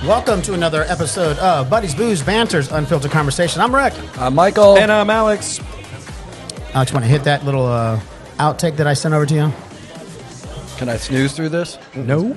Welcome to another episode of Buddies, Booze, Banter's Unfiltered Conversations. I'm Rick. I'm Michael. And I'm Alex. Alex, want to hit that little outtake that I sent over to you? Can I snooze through this? No.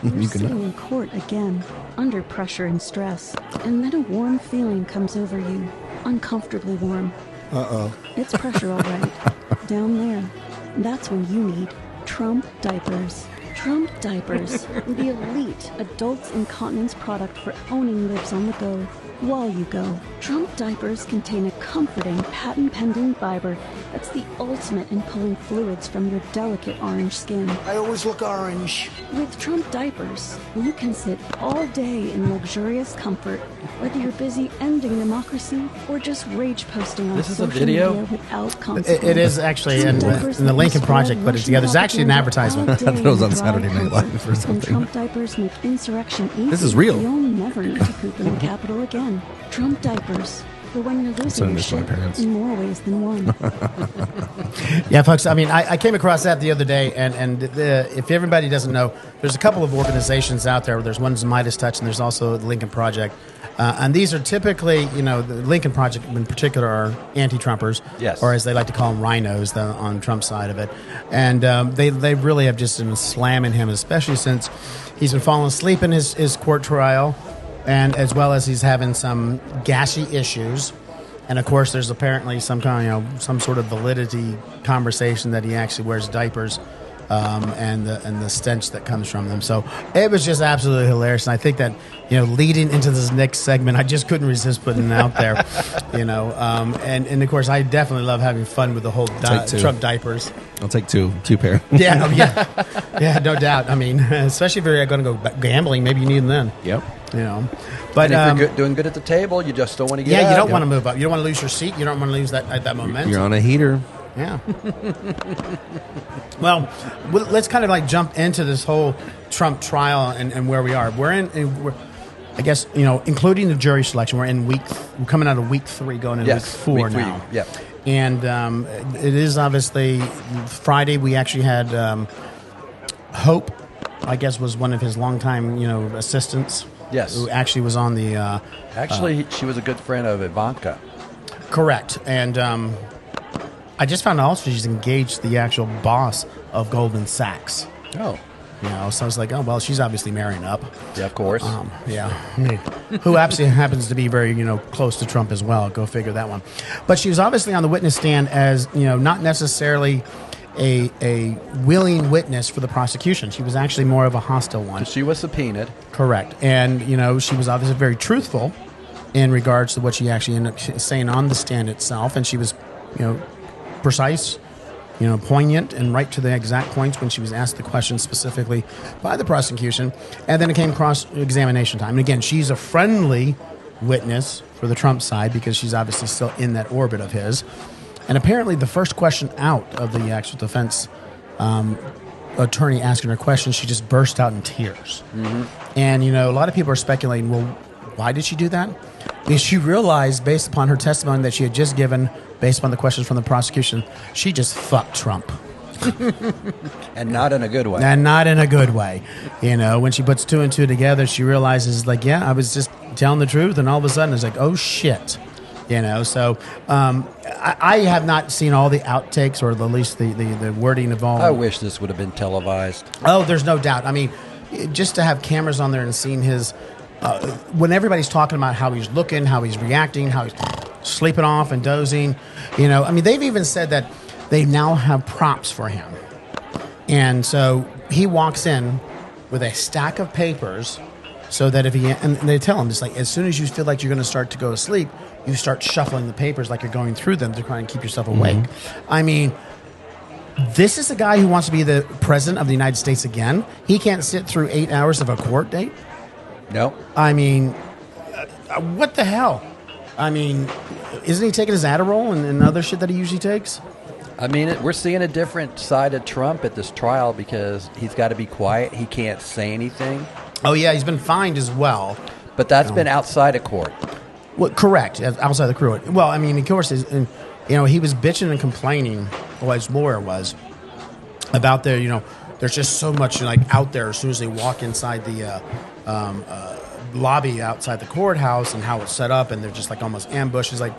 You're sitting in court again, under pressure and stress, and then a warm feeling comes over you, uncomfortably warm. Uh-oh. It's pressure, all right. Down there. That's when you need Trump Diapers. Trump Diapers, the elite adults incontinence product for owning lives on the go while you go. Trump Diapers contain a comforting, patent-pending fiber that's the ultimate in pulling fluids from your delicate orange skin. I always look orange. With Trump Diapers, you can sit all day in luxurious comfort, whether you're busy ending democracy or just rage posting on This is a social video? media without consequence. It is actually in the Lincoln Project put it together. It's actually an advertisement. I thought it was on Saturday Night Live or something. When Trump Diapers make insurrection easy, This is real. You'll never need to poop in the Capitol again. Trump Diapers, for when you're losing Send your this to my shit parents. in more ways than one. Yeah, folks, I mean, I came across that the other day, and if everybody doesn't know, there's a couple of organizations out there. There's one's Midas Touch, and there's also the Lincoln Project. And these are typically, the Lincoln Project in particular are anti-Trumpers, Yes. or as they like to call them, rhinos on Trump's side of it. And they really have just been slamming him, especially since he's been falling asleep in his court trial, and as well as he's having some gassy issues. And of course, there's apparently some kind, some sort of validity conversation that he actually wears diapers, and the stench that comes from them. So it was just absolutely hilarious. And I think that leading into this next segment, I just couldn't resist putting it out there. And of course, I definitely love having fun with the whole Trump diapers. I'll take two pair. Yeah, no doubt. I mean, especially if you're going to go gambling, maybe you need them then. Yep. But And if you're doing good at the table, you just don't want to get out. you don't want to move up. You don't want to lose your seat. You don't want to lose that momentum. You're on a heater. Yeah. Well, let's kind of like jump into this whole Trump trial and where we are. We're I guess, including the jury selection, we're coming out of week 3, going into week 4 week now. 3, yeah. And it is obviously Friday. We actually had Hope, I guess, was one of his longtime, assistants. Yes. Who actually was on the... Actually, she was a good friend of Ivanka. Correct. And I just found out also she's engaged the actual boss of Goldman Sachs. Oh. So I was like, oh, well, she's obviously marrying up. Yeah, of course. Who absolutely happens to be very, close to Trump as well. Go figure that one. But she was obviously on the witness stand as, not necessarily a willing witness for the prosecution. She was actually more of a hostile one. She was subpoenaed. Correct. And, she was obviously very truthful in regards to what she actually ended up saying on the stand itself. And she was, precise, poignant, and right to the exact points when she was asked the question specifically by the prosecution. And then it came cross-examination time. And again, she's a friendly witness for the Trump side because she's obviously still in that orbit of his. And apparently the first question out of the actual defense attorney asking her question, she just burst out in tears. Mm-hmm. And, a lot of people are speculating, well, why did she do that? Because she realized, based upon her testimony that she had just given, based upon the questions from the prosecution, she just fucked Trump. And not in a good way. And not in a good way. When she puts 2 and 2 together, she realizes, I was just telling the truth, and all of a sudden it's like, oh, shit. So I have not seen all the outtakes, or at least the wording of all. I wish this would have been televised. Oh, there's no doubt. I mean, just to have cameras on there and seeing his... when everybody's talking about how he's looking, how he's reacting, how he's sleeping off and dozing, they've even said that they now have props for him. And so he walks in with a stack of papers so that and they tell him, just like, as soon as you feel like you're going to start to go to sleep, you start shuffling the papers like you're going through them to try and keep yourself awake. Mm-hmm. I mean, this is a guy who wants to be the president of the United States again. He can't sit through 8 hours of a court date. No. I mean, what the hell? I mean, isn't he taking his Adderall and other shit that he usually takes? I mean, we're seeing a different side of Trump at this trial because he's got to be quiet. He can't say anything. Oh, yeah, he's been fined as well. But that's been outside of court. Well, correct, outside the court. Well, I mean, of course, he was bitching and complaining, or his lawyer was, about there's just so much out there as soon as they walk inside the lobby outside the courthouse and how it's set up, and they're just like almost ambushes. Like,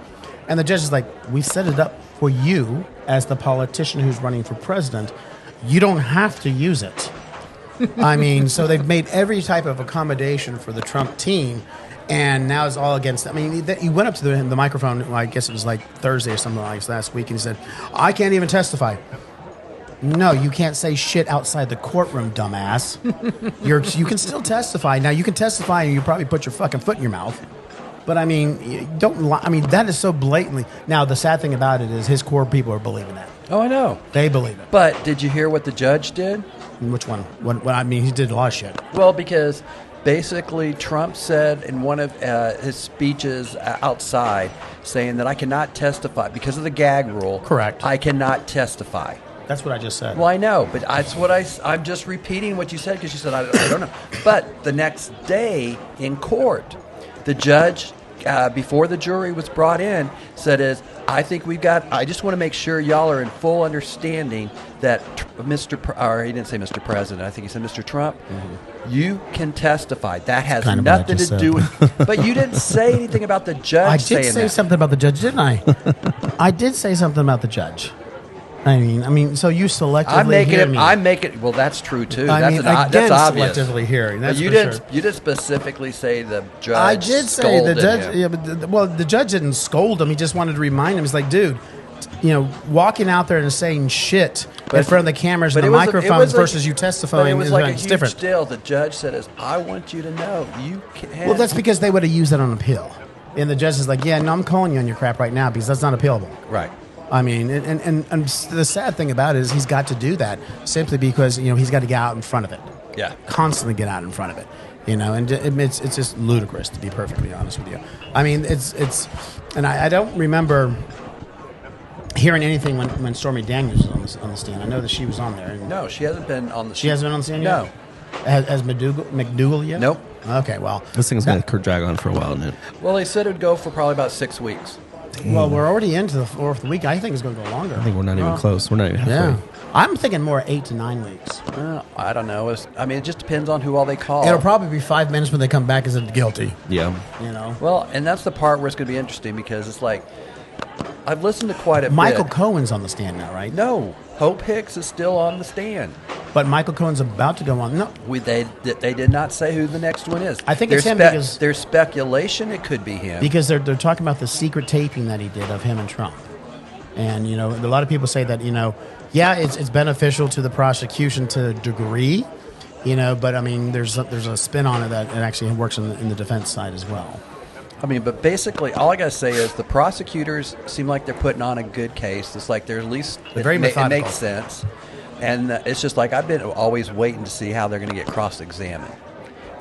and the judge is like, "We set it up for you as the politician who's running for president. You don't have to use it." I mean, so they've made every type of accommodation for the Trump team, and now it's all against. I mean, he went up to the microphone. Well, I guess it was like Thursday or something like last week, and he said, "I can't even testify." No, you can't say shit outside the courtroom, dumbass. You can still testify. Now, you can testify and you probably put your fucking foot in your mouth. But, I mean, don't lie. I mean, that is so blatantly. Now, the sad thing about it is his core people are believing that. Oh, I know. They believe it. But did you hear what the judge did? Which one? What, I mean, he did a lot of shit. Well, because basically Trump said in one of his speeches outside, saying that I cannot testify because of the gag rule. Correct. I cannot testify. That's what I just said. Well, I know, but that's what I'm just repeating what you said because you said I don't know. But the next day in court, the judge, before the jury was brought in, said I think I just want to make sure y'all are in full understanding that or he didn't say Mr. President, I think he said Mr. Trump, you can testify. That has kind of what I nothing just to said. do with but you didn't say anything about the judge I saying did say that. something about the judge, didn't I? I did say something about the judge. I mean, so you selectively hear me. I'm making. Well, that's true too. I That's mean, that's again, obvious. selectively hearing. That's But you for didn't. sure. You didn't specifically say the judge. I did say the scolded judge. him. Yeah, but the judge didn't scold him. He just wanted to remind him. He's like, dude, walking out there and saying shit in front of the cameras and the microphones versus you testifying. But it was like a it's huge different. deal. The judge said, "I want you to know you can." Well, that's because they would have used that on appeal, and the judge is like, yeah, no, I'm calling you on your crap right now because that's not appealable. right. I mean, and the sad thing about it is he's got to do that simply because he's got to get out in front of it. Yeah. Constantly get out in front of it. And it's just ludicrous, to be perfectly honest with you. I mean, and I don't remember hearing anything when Stormy Daniels was on the stand. I know that she was on there. And No, she hasn't been on the. she hasn't been on the stand No. yet. Has McDougal yet? Nope. Okay, well, This thing's going to drag on for a while now. Well, they said it would go for probably about 6 weeks. well, we're already into the fourth week. I think it's going to go longer. I think we're not even close. We're not even halfway. Yeah, I'm thinking more 8 to 9 weeks. I don't know. It just depends on who all they call. It'll probably be 5 minutes when they come back as guilty. Yeah. Well, and that's the part where it's going to be interesting because it's like I've listened to quite a Michael bit. Cohen's on the stand now, right? No, Hope Hicks is still on the stand. But Michael Cohen's about to go on. No, They did not say who the next one is. I think it's him because there's speculation it could be him. because they're talking about the secret taping that he did of him and Trump, and a lot of people say that yeah, it's beneficial to the prosecution to a degree, but I mean there's a spin on it that it actually works in the defense side as well. I mean, but basically, all I gotta say is the prosecutors seem like they're putting on a good case. It's like they're at least They're very it methodical. makes sense, and it's just like I've been always waiting to see how they're going to get cross-examined.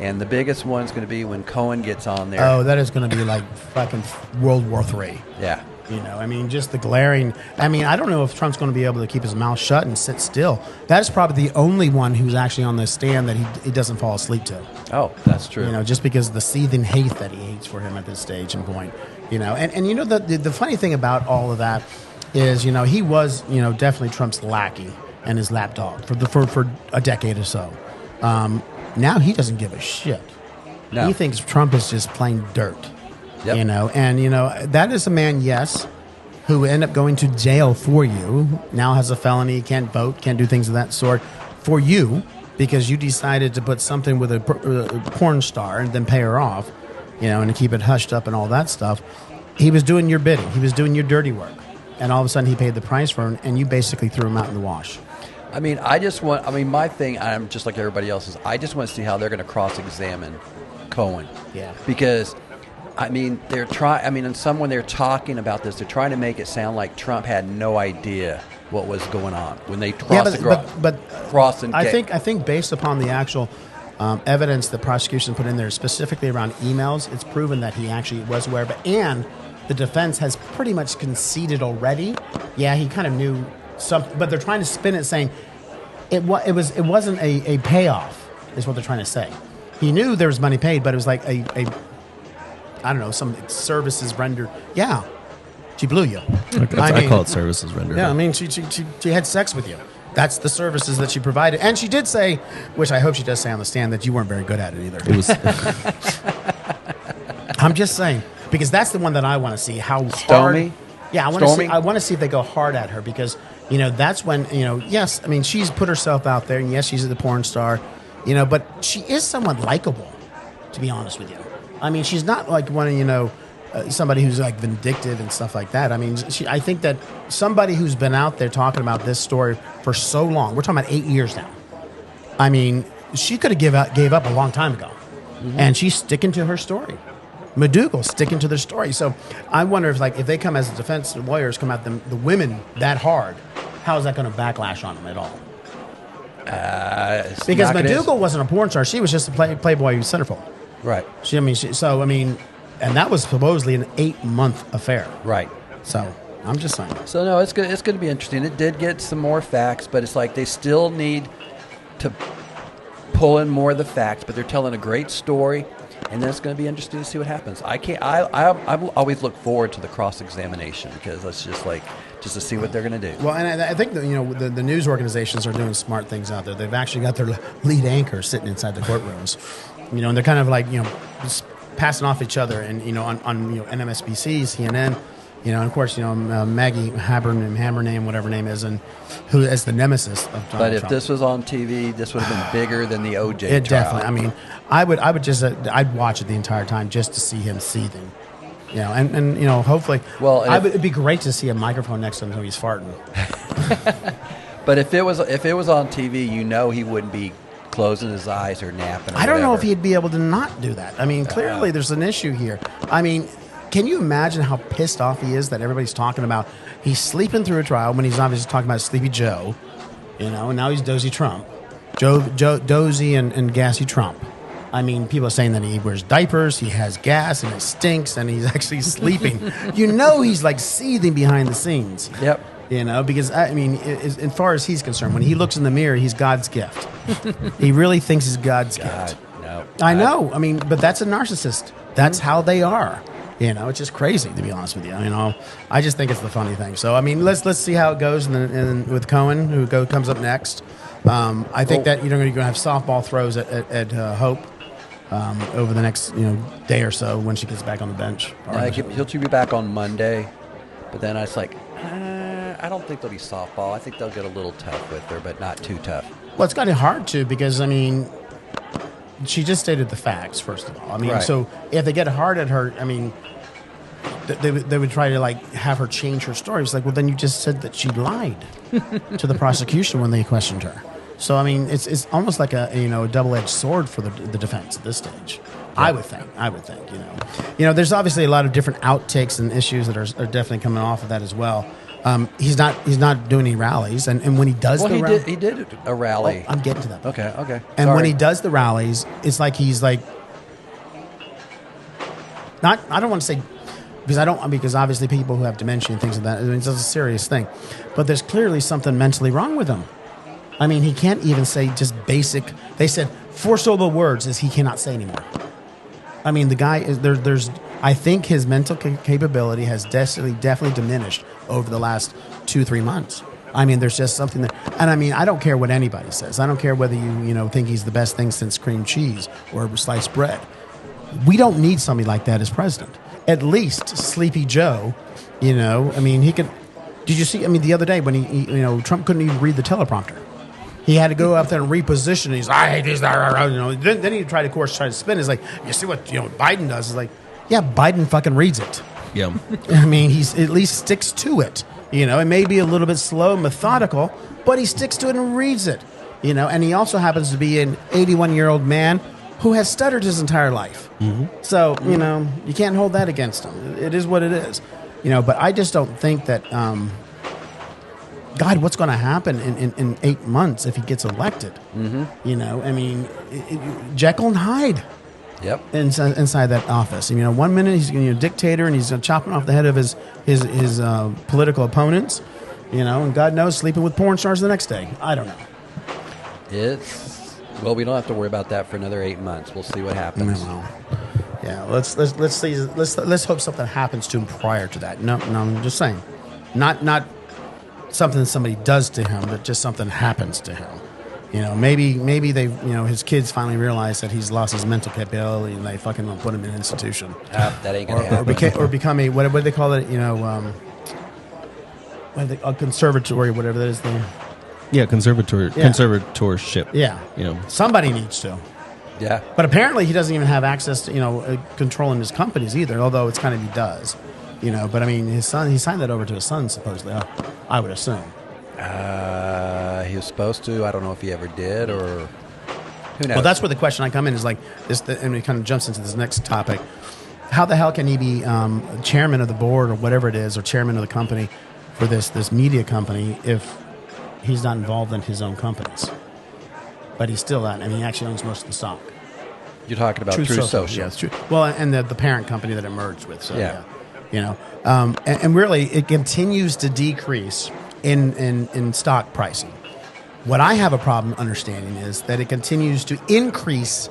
And the biggest one's going to be when Cohen gets on there. Oh, that is going to be like fucking World War III. Yeah. I mean, just the glaring. I mean, I don't know if Trump's going to be able to keep his mouth shut and sit still. That's probably the only one who's actually on the stand that he doesn't fall asleep to. Oh, that's true. Just because of the seething hate that he hates for him at this stage and point. The funny thing about all of that is, he was, definitely Trump's lackey and his lapdog for a decade or so. Now he doesn't give a shit. No. He thinks Trump is just plain dirt. Yep. That is a man, yes, who ended up going to jail for you, now has a felony, can't vote, can't do things of that sort for you because you decided to put something with a porn star and then pay her off, and to keep it hushed up and all that stuff. He was doing your bidding. He was doing your dirty work. And all of a sudden he paid the price for it, and you basically threw him out in the wash. I mean, my thing, I'm just like everybody else, is I just want to see how they're going to cross-examine Cohen. Yeah. Because when they're talking about this, they're trying to make it sound like Trump had no idea what was going on when they crossed I think based upon the actual evidence the prosecution put in there, specifically around emails, it's proven that he actually was aware of it, and the defense has pretty much conceded already. Yeah, he kind of knew something, but they're trying to spin it saying it wasn't a payoff, is what they're trying to say. He knew there was money paid, but it was like a I don't know, some services rendered. Yeah, she blew you. I call it services rendered. Yeah, I mean, she had sex with you. That's the services that she provided. And she did say, which I hope she does say on the stand, that you weren't very good at it either. It was I'm just saying, because that's the one that I want to see. How Stormy? hard. Yeah, I want to see if they go hard at her, because, that's when, yes, I mean, she's put herself out there, and yes, she's the porn star, but she is somewhat likable, to be honest with you. I mean, she's not like one of, somebody who's like vindictive and stuff like that. I mean, I think that somebody who's been out there talking about this story for so long, we're talking about 8 years now. I mean, she could have gave up a long time ago, and she's sticking to her story. McDougal's sticking to their story. So I wonder if they come as defense lawyers, come at the women that hard, how is that going to backlash on them at all? Because McDougal wasn't a porn star; she was just a Playboy centerfold. Right. And that was supposedly an 8-month affair. Right. So I'm just saying. So no, it's good. It's going to be interesting. It did get some more facts, but it's like they still need to pull in more of the facts. But they're telling a great story, and then it's going to be interesting to see what happens. I always look forward to the cross examination, because it's just to see what they're going to do. Well, and I think that, the news organizations are doing smart things out there. They've actually got their lead anchor sitting inside the courtrooms, and they're kind of like just passing off each other, and on NMSBC, CNN, and of course Maggie Haberman, whatever her name is, and who is the nemesis of Donald But if Trump. this was on TV, this would have been bigger than the OJ It trial. definitely. I mean, I would just I'd watch it the entire time just to see him seething. And hopefully. Well, it'd be great to see a microphone next to him so he's farting. But if it was on TV, he wouldn't be closing his eyes or napping. I don't know if he'd be able to not do that. I mean, clearly there's an issue here. I mean, can you imagine how pissed off he is that everybody's talking about he's sleeping through a trial when he's obviously talking about Sleepy Joe, and now he's Dozy Trump, Dozy and Gassy Trump. I mean, people are saying that he wears diapers, he has gas, and it stinks, and he's actually sleeping. He's like seething behind the scenes. Yep. Because, I mean, as far as he's concerned, when he looks in the mirror, he's God's gift. He really thinks he's God's gift. No. I know. I mean, but that's a narcissist. That's how they are. It's just crazy, to be honest with you. I just think it's the funny thing. So, I mean, let's see how it goes and with Cohen, who comes up next. I think that you're going to have softball throws at Hope over the next day or so when she gets back on the bench. He'll be back on Monday, but then I was like, I don't think they'll be softball. I think they'll get a little tough with her, but not too tough. Well, it's kind of hard to, because, I mean, she just stated the facts, first of all. I mean, So if they get hard at her, I mean, they would try to, have her change her story. It's like, well, then you just said that she lied to the prosecution when they questioned her. So, I mean, it's almost like a double-edged sword for the defense at this stage. Yeah. I would think. There's obviously a lot of different outtakes and issues that are definitely coming off of that as well. He's not doing any rallies, and when he does he did a rally. I'm getting to that. Okay. And when he does the rallies, it's like he's like not. I don't want to say because obviously people who have dementia and things like that, I mean, it's a serious thing, but there's clearly something mentally wrong with him. I mean, he can't even say just basic. They said 4-syllable words he cannot say anymore. I mean, the guy is there's. I think his mental capability has definitely diminished over the last 2-3 months. I mean, there's just something that, and I mean, I don't care what anybody says. I don't care whether you think he's the best thing since cream cheese or sliced bread. We don't need somebody like that as president. At least Sleepy Joe, I mean, he could. Did you see? I mean, the other day when he Trump couldn't even read the teleprompter. He had to go up there and reposition. And he's like, I hate these. Then he tried to spin. It's like, you see what Biden does? It's like, yeah, Biden fucking reads it. Yeah. I mean, he's at least sticks to it. It may be a little bit slow, methodical, but he sticks to it and reads it. And he also happens to be an 81-year-old man who has stuttered his entire life. Mm-hmm. So, you can't hold that against him. It is what it is. But I just don't think that, God, what's going to happen in 8 months if he gets elected? Mm-hmm. I mean, Jekyll and Hyde. Yep. Inside that office. 1 minute he's a dictator and he's chopping off the head of his political opponents, and God knows sleeping with porn stars the next day. I don't know. Well, we don't have to worry about that for another 8 months. We'll see what happens. No. Yeah, let's see. Let's hope something happens to him prior to that. No, I'm just saying, not something somebody does to him, but just something happens to him. Maybe they, his kids finally realize that he's lost his mental capability and they fucking won't put him in an institution. That ain't gonna happen. Or become a, what do they call it, a conservatory, whatever that is. Conservatorship. Yeah. Somebody needs to. Yeah. But apparently he doesn't even have access to, controlling his companies either, although it's kind of he does. But I mean, his son, he signed that over to his son, supposedly, I would assume. He was supposed to. I don't know if he ever did, or who knows. Well, that's where the question I come in is like this, and it kind of jumps into this next topic. How the hell can he be chairman of the board or whatever it is, or chairman of the company for this media company if he's not involved in his own companies? But he's still that. I mean, he actually owns most of the stock. You're talking about True Social. Yes, True. Well, and the parent company that it merged with. So, yeah. And really, it continues to decrease in stock pricing. What I have a problem understanding is that it continues to increase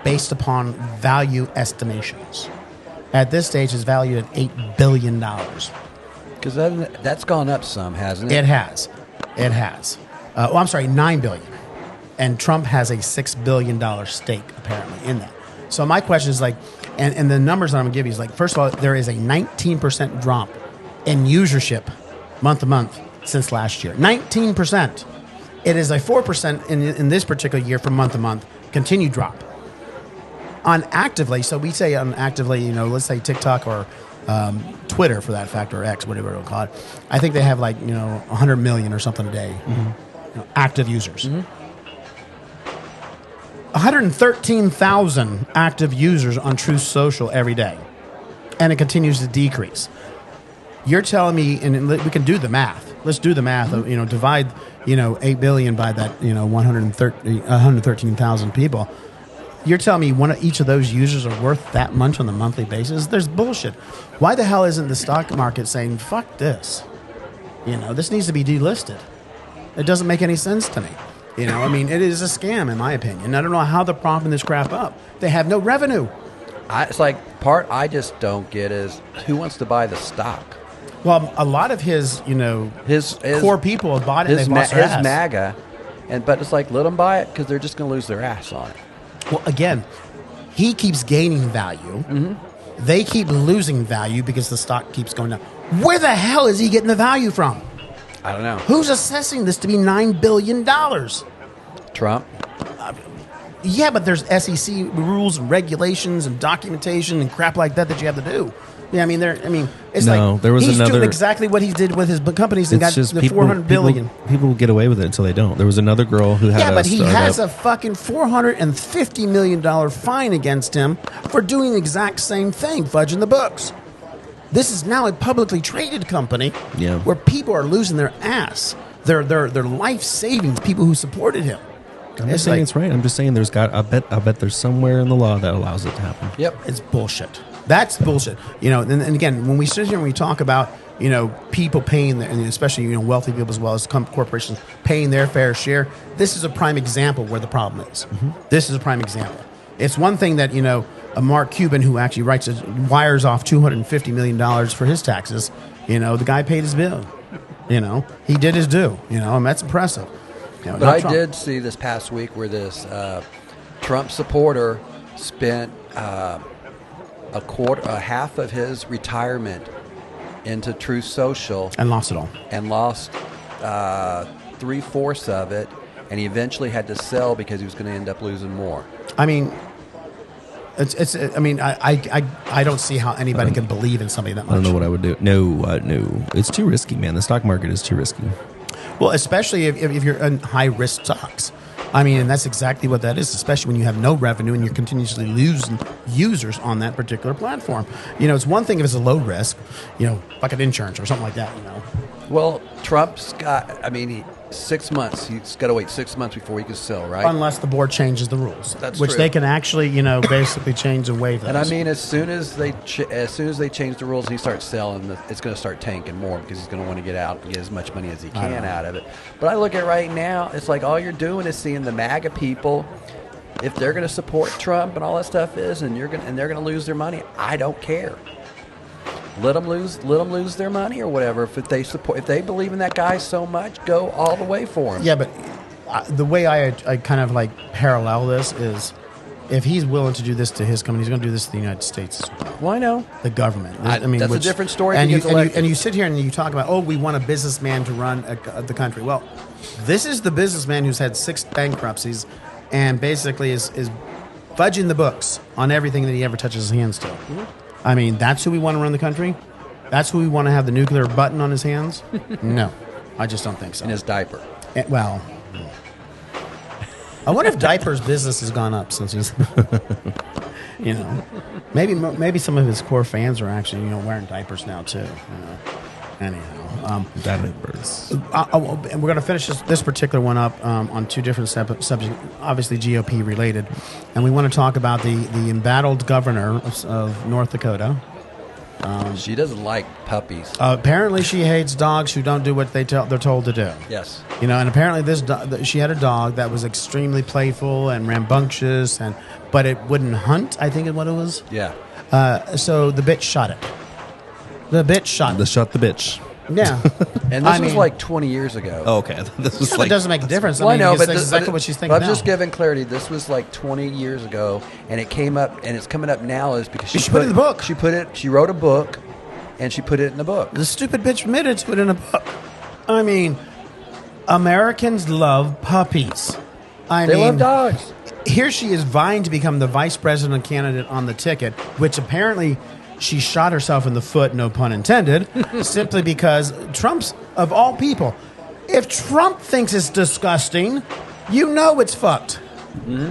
based upon value estimations. At this stage, it's valued at $8 billion. Because that's gone up some, hasn't it? It has. I'm sorry, $9 billion. And Trump has a $6 billion stake, apparently, in that. So my question is like, and the numbers that I'm going to give you is like, first of all, there is a 19% drop in usership month to month since last year. 19%. It is a 4% in this particular year from month to month, continued drop. On actively, so we say on actively, let's say TikTok or Twitter for that fact, or X, whatever we'll call it. I think they have 100 million or something a day, active users. 113,000 active users on Truth Social every day, and it continues to decrease. You're telling me, and we can do the math. Let's do the math. Divide 8 billion by that 113,000 people. You're telling me each of those users are worth that much on the monthly basis? There's bullshit. Why the hell isn't the stock market saying fuck this? This needs to be delisted. It doesn't make any sense to me. I mean, it is a scam, in my opinion. I don't know how they're propping this crap up. They have no revenue. It's like part I just don't get is who wants to buy the stock? Well, a lot of his core people have bought it. His MAGA, but it's like let them buy it because they're just going to lose their ass on it. Well, again, he keeps gaining value. Mm-hmm. They keep losing value because the stock keeps going down. Where the hell is he getting the value from? I don't know. Who's assessing this to be $9 billion? Trump. Yeah, but there's SEC rules and regulations and documentation and crap like that you have to do. Yeah, it's he's doing exactly what he did with his companies and got the $400 billion. People get away with it until they don't. There was another girl who had but he has a fucking $450 million fine against him for doing the exact same thing, fudging the books. This is now a publicly traded company where people are losing their ass, their life savings, people who supported him. I'm not saying it's right. I'm just saying I bet there's somewhere in the law that allows it to happen. Yep. It's bullshit. That's bullshit. And again, when we sit here and we talk about, people paying, and especially, wealthy people as well as corporations paying their fair share, this is a prime example where the problem is. Mm-hmm. This is a prime example. It's one thing that, a Mark Cuban who actually wires off $250 million for his taxes, the guy paid his bill. He did his due, and that's impressive. But I did see this past week where this Trump supporter spent half of his retirement into Truth Social and lost it all, and lost 3/4 of it, and he eventually had to sell because he was going to end up losing more. I mean, I don't see how anybody can believe in somebody that much. I don't know what I would do. No, it's too risky, man. The stock market is too risky. Well, especially if you're in high risk stocks. And that's exactly what that is, especially when you have no revenue and you're continuously losing users on that particular platform. It's one thing if it's a low risk, like an insurance or something like that, Well, Trump's got, 6 months. He's got to wait 6 months before he can sell, right? Unless the board changes the rules. That's which true. They can actually, basically change and waive those. And as soon as they change the rules and he starts selling, it's going to start tanking more because he's going to want to get out and get as much money as he can out of it. But I look at right now, it's like all you're doing is seeing the MAGA people, if they're going to support Trump and all that stuff and they're going to lose their money, I don't care. let them lose their money or whatever. If they believe in that guy so much, go all the way for him. Yeah, but the way I kind of like parallel this is, if he's willing to do this to his company, he's going to do this to the United States as well. Well, I know. The government. That's a different story. And you sit here and you talk about, we want a businessman to run the country. Well, this is the businessman who's had 6 bankruptcies and basically is fudging the books on everything that he ever touches his hands to. Mm-hmm. I mean, that's who we want to run the country? That's who we want to have the nuclear button on his hands? No, I just don't think so. In his diaper. Well... I wonder if Diapers' business has gone up since he's, maybe some of his core fans are actually, wearing diapers now too. Anyhow, Diapers. And we're going to finish this particular one up on 2 different subjects, obviously GOP related, and we want to talk about the embattled governor of North Dakota. She doesn't like puppies. Apparently, she hates dogs who don't do what they're told to do. Yes. And apparently she had a dog that was extremely playful and rambunctious, but it wouldn't hunt, I think is what it was. Yeah. So the bitch shot it. Shot the bitch. Yeah. And this was like 20 years ago. Oh, okay. This was it doesn't make a difference. Well, I know, but that's exactly what she's thinking now. I'm just giving clarity. This was like 20 years ago, and it came up, and it's coming up now is because she put it in the book. She wrote a book, and she put it in the book. The stupid bitch admitted to it in a book. I mean, Americans love puppies. They love dogs. Here she is vying to become the vice president candidate on the ticket, which apparently she shot herself in the foot, no pun intended, simply because Trump's, of all people, if Trump thinks it's disgusting, it's fucked. Mm-hmm.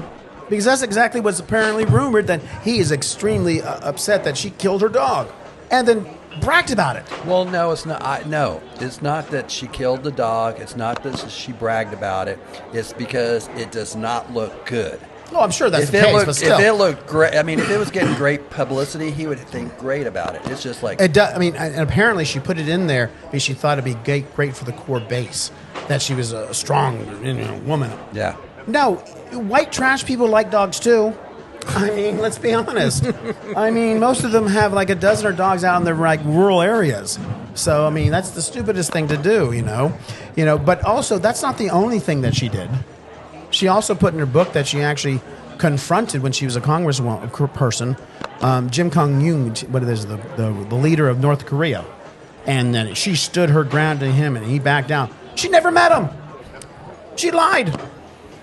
Because that's exactly what's apparently rumored, that he is extremely upset that she killed her dog and then bragged about it. Well, no, it's not. No, it's not that she killed the dog. It's not that she bragged about it. It's because it does not look good. Oh, I'm sure that's the case, but still. If it looked great, if it was getting great publicity, he would think great about it. It's just like... It does, and apparently she put it in there because she thought it'd be great for the core base, that she was a strong woman. Yeah. No, white trash people like dogs too. Let's be honest. Most of them have like a dozen or dogs out in their rural areas. So, that's the stupidest thing to do, But also, that's not the only thing that she did. She also put in her book that she actually confronted when she was a congressperson, Kim Jong-un, the leader of North Korea. And then she stood her ground to him and he backed down. She never met him. She lied.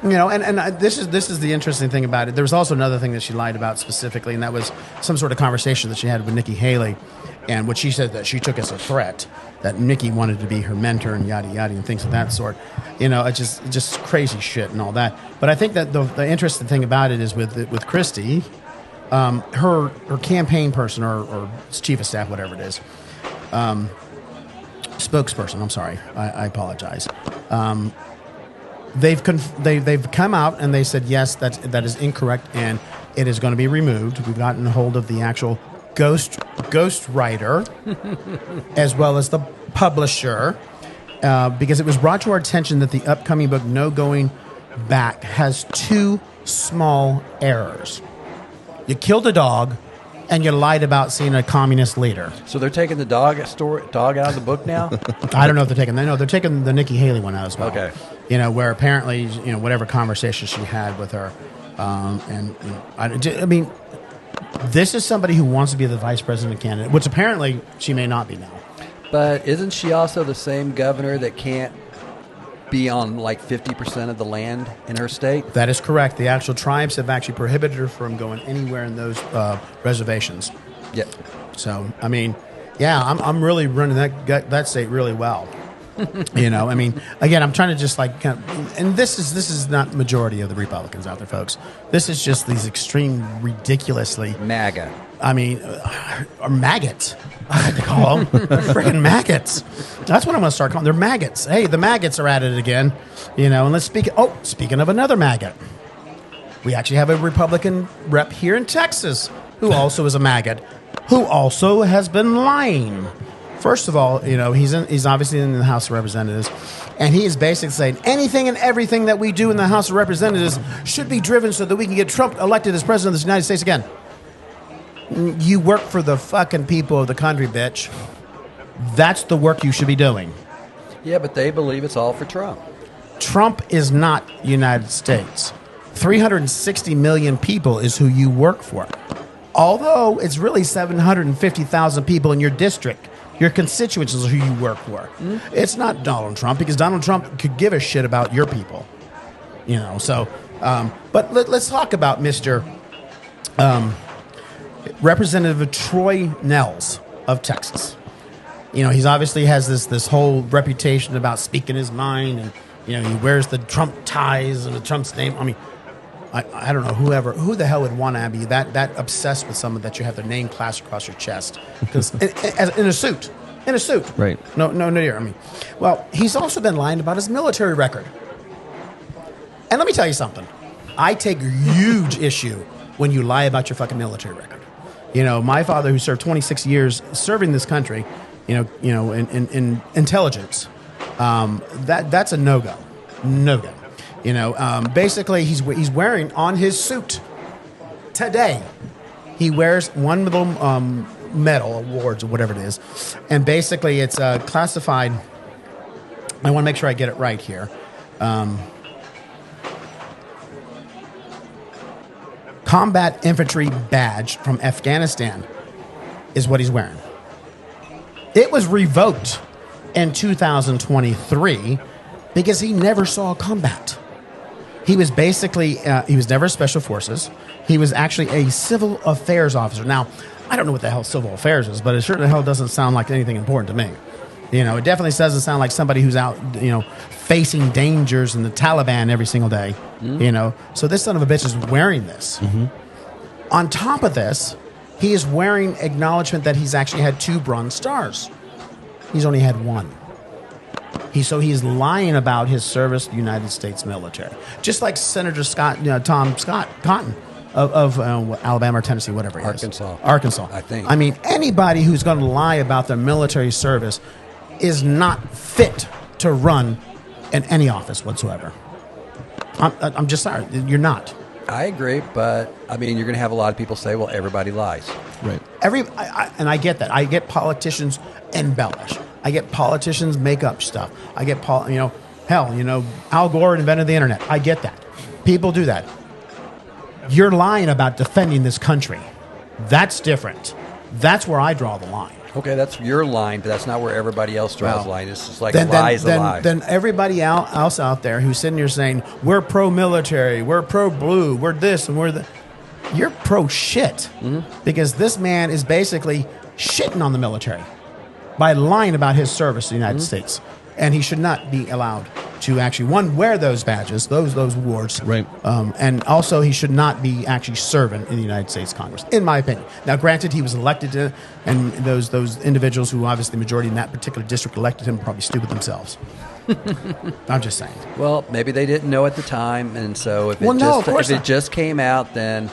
This is the interesting thing about it. There was also another thing that she lied about specifically, and that was some sort of conversation that she had with Nikki Haley, and what she said that she took as a threat, that Nikki wanted to be her mentor and yada yada and things of that sort. It's just crazy shit and all that. But I think that the interesting thing about it is with Kristi, her campaign person or chief of staff, whatever it is, spokesperson. I'm sorry, I apologize. They've come out and they said yes, that is incorrect and it is going to be removed. We've gotten hold of the actual ghost writer as well as the publisher because it was brought to our attention that the upcoming book No Going Back has 2 small errors. You killed a dog and you lied about seeing a communist leader. So they're taking the dog out of the book now? I don't know if they're taking... No, they're taking the Nikki Haley one out as well. Okay. Where apparently, whatever conversation she had with her. This is somebody who wants to be the vice president candidate, which apparently she may not be now. But isn't she also the same governor that can't be on like 50% of the land in her state? That is correct. The actual tribes have actually prohibited her from going anywhere in those reservations. Yep. So, I'm really running that state really well. Again, I'm trying to just and this is not majority of the Republicans out there, folks. This is just these extreme, ridiculously MAGA. Or maggots. I had to call them. They're freaking maggots. That's what I'm going to start calling them. They're maggots. Hey, the maggots are at it again. And let's speaking of another maggot, we actually have a Republican rep here in Texas who also is a maggot, who also has been lying. First of all, he's obviously in the House of Representatives, and he is basically saying anything and everything that we do in the House of Representatives should be driven so that we can get Trump elected as president of the United States again. You work for the fucking people of the country, bitch. That's the work you should be doing. Yeah, but they believe it's all for Trump. Trump is not United States. 360 million people is who you work for. Although it's really 750,000 people in your district. Your constituents is who you work for. It's not Donald Trump, because Donald Trump could give a shit about your people. You know, so... but let's talk about Mr. Representative Troy Nehls of Texas. You know, he's obviously has this whole reputation about speaking his mind, and you know, he wears the Trump ties and the Trump's name. I mean, I don't know who the hell would want to be that obsessed with someone that you have their name plastered across your chest, because in a suit, Right? No, dear. I mean, well, he's also been lying about his military record. And let me tell you something. I take huge issue when you lie about your fucking military record. You know, my father, who served 26 years serving this country, you know, in intelligence, that's a no-go. No-go. You know, basically, he's wearing on his suit today. He wears one little medal, awards, or whatever it is. And basically, it's classified. I want to make sure I get it right here. Combat Infantry Badge from Afghanistan is what he's wearing. It was revoked in 2023 because he never saw combat. He was basically, he was never Special Forces. He was actually a civil affairs officer. Now, I don't know what the hell civil affairs is, but it sure the hell doesn't sound like anything important to me. You know, it definitely doesn't sound like somebody who's out, you know, facing dangers in the Taliban every single day. You know, so this son of a bitch is wearing this. On top of this, he is wearing acknowledgement that he's actually had 2 Bronze Stars. He's only had 1. So he's lying about his service to the United States military, just like Senator Tom Cotton of Alabama or Tennessee, whatever. Arkansas. I think. I mean, anybody who's going to lie about their military service is not fit to run in any office whatsoever. I'm just sorry, you're not. I agree, but I mean, you're going to have a lot of people say, "Well, everybody lies." Right. And I get that. I get politicians embellish. I get politicians make up stuff. I get Al Gore invented the internet. I get that. People do that. You're lying about defending this country. That's different. That's where I draw the line. Okay, that's your line, but that's not where everybody else draws the line. It's just like a lie is a lie. Then everybody else out there who's sitting here saying, we're pro-military, we're pro-blue, we're this and we're that. You're pro-shit. Because this man is basically shitting on the military by lying about his service to the United States. And he should not be allowed to actually, one, wear those badges, those awards. Right. And also, he should not be actually serving in the United States Congress, in my opinion. Now, granted, he was elected to, and those individuals who obviously the majority in that particular district elected him are probably stupid themselves. I'm just saying. Well, maybe they didn't know at the time, and so if it just came out, then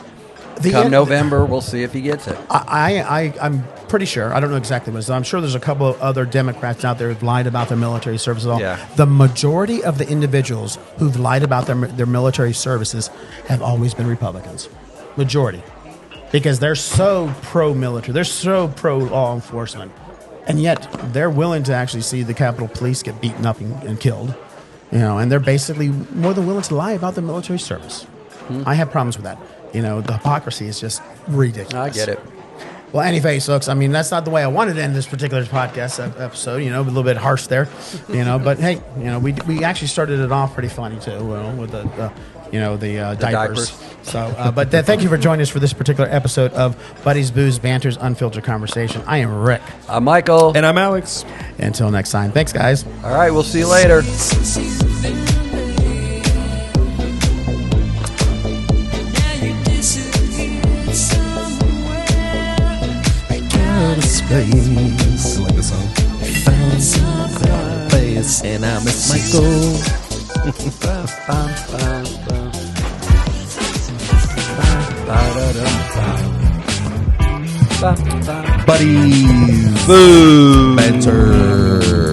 come November, we'll see if he gets it. I'm pretty sure. I don't know exactly what it is. I'm sure there's a couple of other Democrats out there who've lied about their military service at all. Yeah. The majority of the individuals who've lied about their military services have always been Republicans. Majority. Because they're so pro-military. They're so pro-law enforcement. And yet, they're willing to actually see the Capitol Police get beaten up and killed. You know, and they're basically more than willing to lie about their military service. I have problems with that. You know, the hypocrisy is just ridiculous. I get it. Well, anyway, folks, I mean, that's not the way I wanted to end this particular podcast episode, you know, a little bit harsh there, you know, but hey, you know, we actually started it off pretty funny too, with the diapers. So, but thank you for joining us for this particular episode of Buddies, Booze, Banter's Unfiltered Conversation. I am Rick. I'm Michael. And I'm Alex. Until next time. Thanks, guys. All right, we'll see you later. Space. I like this song. Found some place, and I miss Michael. Buddies, Banter.